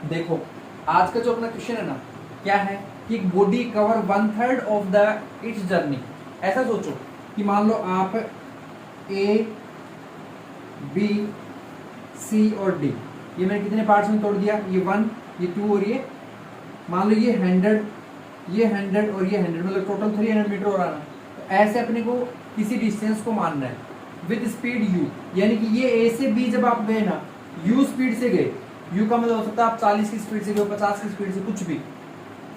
देखो आज का जो अपना क्वेश्चन है ना, क्या है कि body cover 1/3 of the it's journey. ऐसा सोचो कि मान लो आप ए बी सी और डी, ये मैंने कितने पार्ट्स में तोड़ दिया, ये 1 ये 2 और ये मान लो ये 100 ये 100 और ये 100, मतलब टोटल 300 मीटर हो रहा है। तो ऐसे अपने को किसी डिस्टेंस को मानना है विद स्पीड u, यानी कि ये ए से बी जब आप गए ना u स्पीड से गए, u का मतलब हो सकता है आप 40 की स्पीड से गए, 50 की स्पीड से, कुछ भी।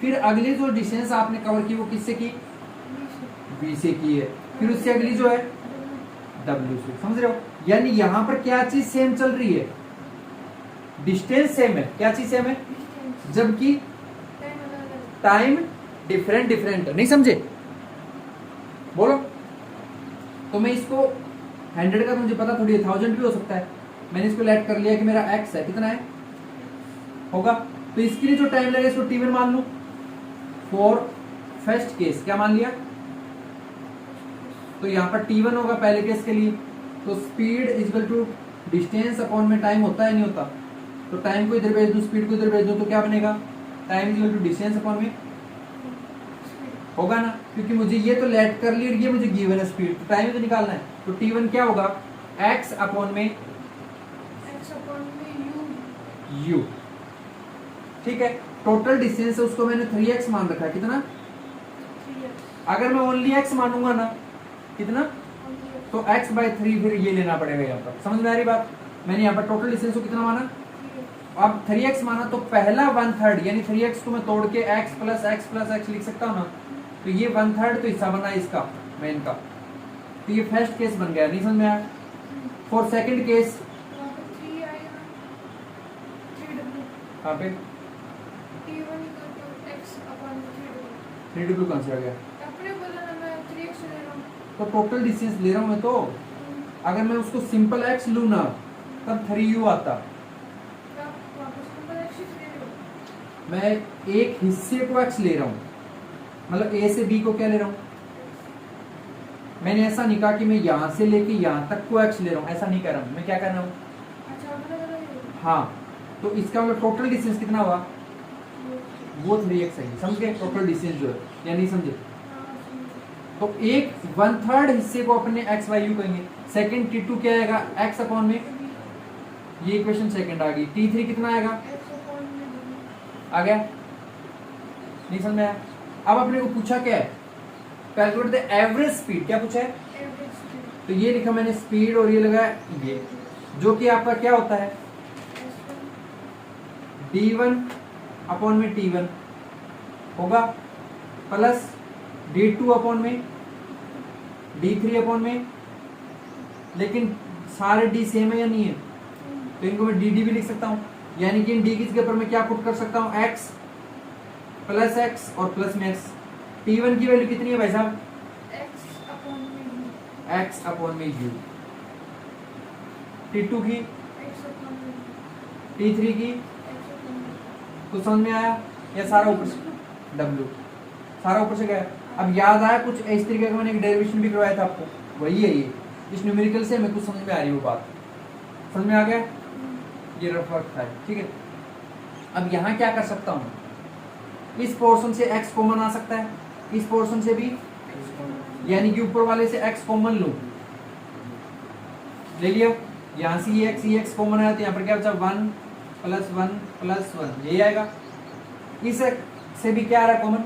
फिर अगली जो डिस्टेंस आपने कवर की वो किससे की, v से की है। फिर उससे अगली जो है w से, समझ रहे हो। यानी यहाँ पर क्या चीज सेम चल रही है, डिस्टेंस सेम है। क्या चीज सेम है, जबकि टाइम डिफरेंट डिफरेंट है। नहीं समझे, बोलो। तो मैं इसको 100 का तो मुझे पता थोड़ी है, 1000 भी हो सकता है। मैंने इसको लेट कर लिया कि मेरा x है, कितना है होगा, तो इसके लिए जो टाइम लगेगा इसको t1 मान लूं। फॉर फर्स्ट केस क्या मान लिया, तो यहाँ पर t1 होगा पहले केस के लिए। तो speed equal to distance upon में टाइम होता है नहीं होता, तो टाइम को इधर भेज दूं, स्पीड को इधर भेज दूं, तो क्या बनेगा, time equal to distance upon में होगा ना, क्योंकि मुझे ये तो लेट कर ली और ये मुझे गिवन है स्पीड, तो टाइम तो निकालना है। तो t1 क्या होगा, x अपॉन में u, ठीक है। टोटल डिस्टेंस है उसको मैंने 3x मान रखा है, कितना, अगर मैं ओनली x मानूंगा ना कितना, तो x/3 फिर ये लेना पड़ेगा यहाँ पर। समझ में आ रही बात, मैंने यहाँ पर टोटल डिस्टेंस को कितना माना, अब 3x माना, तो पहला 1/3 यानी 3x को मैं तोड़ के x प्लस x लिख सकता हूँ ना, तो ये 1/3 तो हिस्सा बना इसका मेन का, तो ये फर्स्ट केस बन गया। नहीं समझ में आया। फॉर सेकंड केस कहाँ पे 3w कौन से आ गया, तो टोटल डिस्टेंस ले रहा हूँ मैं। तो अगर मैं उसको सिंपल x लूँ ना तब 3u आता, मैं एक हिस्से को x ले रहा हूँ, मतलब a से b को क्या ले रहा हूँ, मैंने ऐसा नहीं कहा कि मैं यहां से लेके यहां तक को x ले रहा हूँ, ऐसा नहीं कर रहा हूँ मैं। क्या कर रहा हूँ, हाँ, तो इसका मतलब टोटल डिस्टेंस कितना हुआ, वो 3x है। समझ गए टोटल डिस्टेंस जो है, या नहीं समझे। तो एक 1/3 हिस्से को अपने x y u कहेंगे। सेकंड t2 क्या आएगा, x अपॉन में, ये इक्वेशन सेकंड आ गई। t3 कितना आएगा, आ गया, नहीं समझ में आया। अब अपने को पूछा क्या है, कैलकुलेट द एवरेज स्पीड, क्या पूछा है, तो ये लिखा मैंने स्पीड और ये लगा ये, जो कि आपका क्या होता है d1 अपॉन में t1 होगा प्लस d2 अपॉन में d3 अपॉन में, लेकिन सारे d सेम है या नहीं है, तो इनको मैं dd भी लिख सकता हूं। यानी कि इन d की जगह पर मैं क्या पुट कर सकता हूं, x प्लस x और प्लस में x। t1 की वैल्यू कितनी है भाई साहब, x अपॉन में u, t2 की, t3 की, कुछ समझ में आया, या सारा ऊपर से w, सारा ऊपर से गया। अब याद आया कुछ इस तरीके का, मैंने एक डेरिवेशन भी करवाया था आपको, वही है ये, इस न्यूमेरिकल से हमें कुछ समझ में आ रही है वो बात, समझ में आ गया, ये रफ वर्क था, ठीक है। अब यहाँ क्या कर सकता हूँ, इस पोर्शन से x कॉमन आ सकता है, इस पोर्शन से भी, यानी कि ऊपर वाले से x कॉमन लूं, ले लिया, यहाँ से ये x कॉमन आया, तो यहाँ पर क्या बचा 1 + 1 + 1, यही आएगा। इस x से भी क्या आ रहा है कॉमन,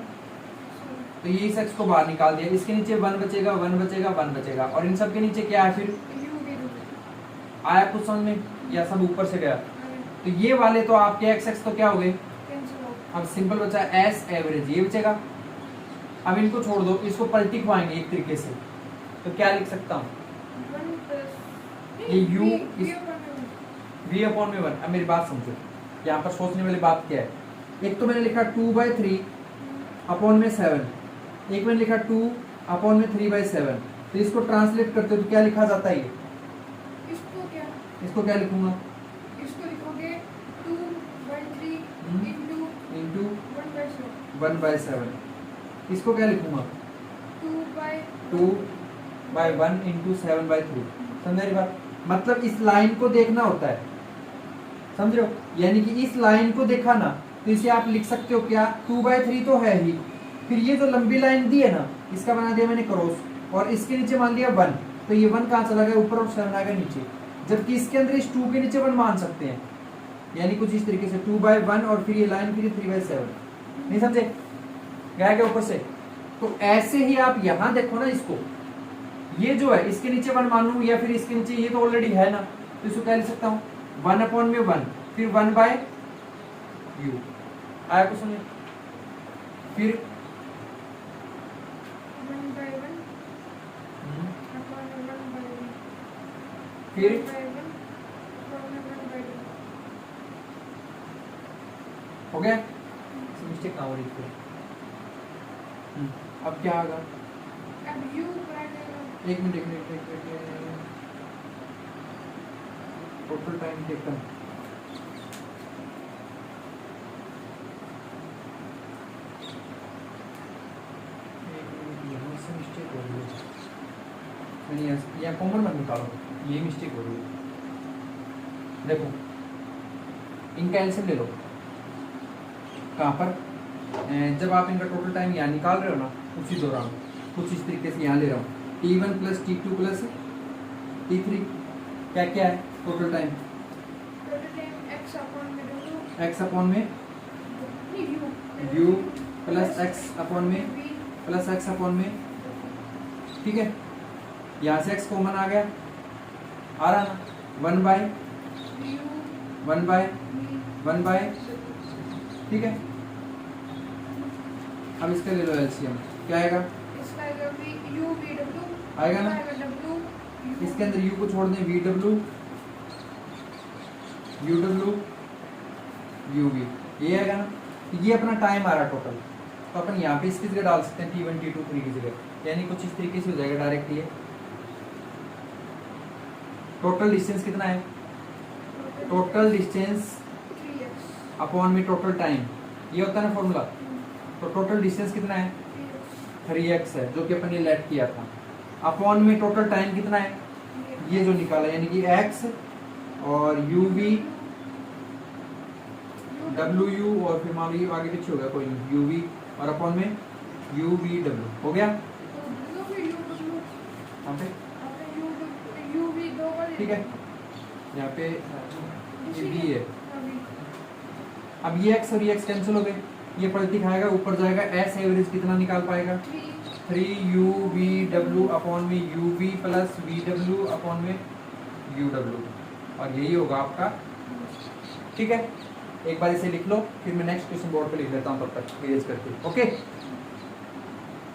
तो ये इस x को बाहर निकाल दिया, इसके नीचे 1 बचेगा 1 बचेगा 1 बचेगा, और इन सब के नीचे क्या है, फिर आया कुछ समझ में, या सब ऊपर से गया, तो ये वाले तो आपके x तो क्या हो गए, अब सिंपल बचा एस एवरेज, ये बचेगा। अब इनको छोड़ दो, इसको पलटी खुआएंगे एक तरीके से, तो क्या लिख सकता हूँ, ये u v अपॉन में 1। अब मेरी बात समझो, यहाँ पर सोचने वाली बात क्या है, एक तो मैंने लिखा 2/3 अपॉन में 7, एक मैंने लिखा 2 अपॉन में 3/7, तो इसको ट्रांसलेट करते हो तो क्या लिखा जाता है, इसको क्या लिखूंगा, इसको लिखोगे 2/3 इंटू 1/7, इसको क्या लिखूंगा 2/1 इंटू 7/3। समझ रही बात, मतलब इस लाइन को देखना होता है, समझ रहे हो। यानी कि इस लाइन को देखा ना, तो इसे आप लिख सकते हो क्या, 2/3 तो है ही, फिर ये जो लंबी लाइन दी है ना, इसका बना दिया मैंने क्रॉस, और इसके नीचे मान लिया 1, तो ये 1 कहाँ चला गया, ऊपर, और 7 आ गया नीचे। जबकि इसके अंदर इस 2 के नीचे 1 मान सकते हैं, यानी कुछ इस तरीके से 2/1, और फिर ये लाइन, फिर 3/7, नहीं समझे, गया क्या ऊपर से। तो ऐसे ही आप यहां देखो ना, इसको ये जो है इसके नीचे 1 मान लूं, या फिर इसके नीचे ये तो ऑलरेडी है ना, तो इसको क्या लिख सकता हूं, 1/1, फिर 1/u आया कुछ नहीं, फिर 1/1 upon 1/1 फिर 1/1 upon 1/2 हो गया, मिस्टेक कहाँ हो रही थी। अब क्या आएगा, अब u काटेगा, एक मिनट, टोटल टाइम टेकन, यहाँ से मिस्टेक हो रही है, यानी यहाँ कॉमन मत निकालो, ये मिस्टेक हो रही है। देखो इनका एलसीएम ले लो, कहाँ पर, जब आप इनका टोटल टाइम यहाँ निकाल रहे हो ना, उसी दौरान कुछ इस तरीके से यहाँ ले रहा हूँ, T1 + T2 + T3, क्या क्या है total time, total time x upon में w x अपॉन में नहीं u प्लस x अपॉन में v प्लस x अपॉन में, ठीक है, यहाँ से x कॉमन आ गया, आ रहा ना, 1/, u 1/, v 1/, ठीक है। अब इसका ले लो एलसीएम, क्या आएगा, इसका आएगा v u v w आएगा ना, आएगा w u इसके अंदर u को छोड़ दें, VW UW UV, ये आएगा ना, ये अपना टाइम आ रहा टोटल, तो अपन यहाँ पे इसकी जगह डाल सकते हैं T1 T2 3 की जगह, यानी कुछ इस तरीके से हो जाएगा डायरेक्ट। ये टोटल डिस्टेंस कितना है, टोटल डिस्टेंस 3x अपॉन में टोटल टाइम, ये होता है ना फॉर्मूला, तो टोटल डिस्टेंस कितना है, 3x है, जो कि अपन ने लेट किया था, अपॉन में टोटल टाइम कितना है, ये जो निकाला, यानी कि x और UV WU, और फिर मान लीजिए आगे पीछे हो गया कोई नहीं, UV और अपॉन में UVW, हो गया यहाँ पे, ठीक है, यहाँ पे ये V है। अब ये x और ये x कैंसिल हो गए, ये पलट दिखाएगा, ऊपर जाएगा, S एवरेज कितना निकाल पाएगा, 3UVW अपॉन में UV प्लस VW अपॉन में UW, और यही होगा आपका, ठीक है। एक बार इसे लिख लो, फिर मैं नेक्स्ट क्वेश्चन बोर्ड पे लिख लेता हूँ, तब तक इरेज करके, ओके।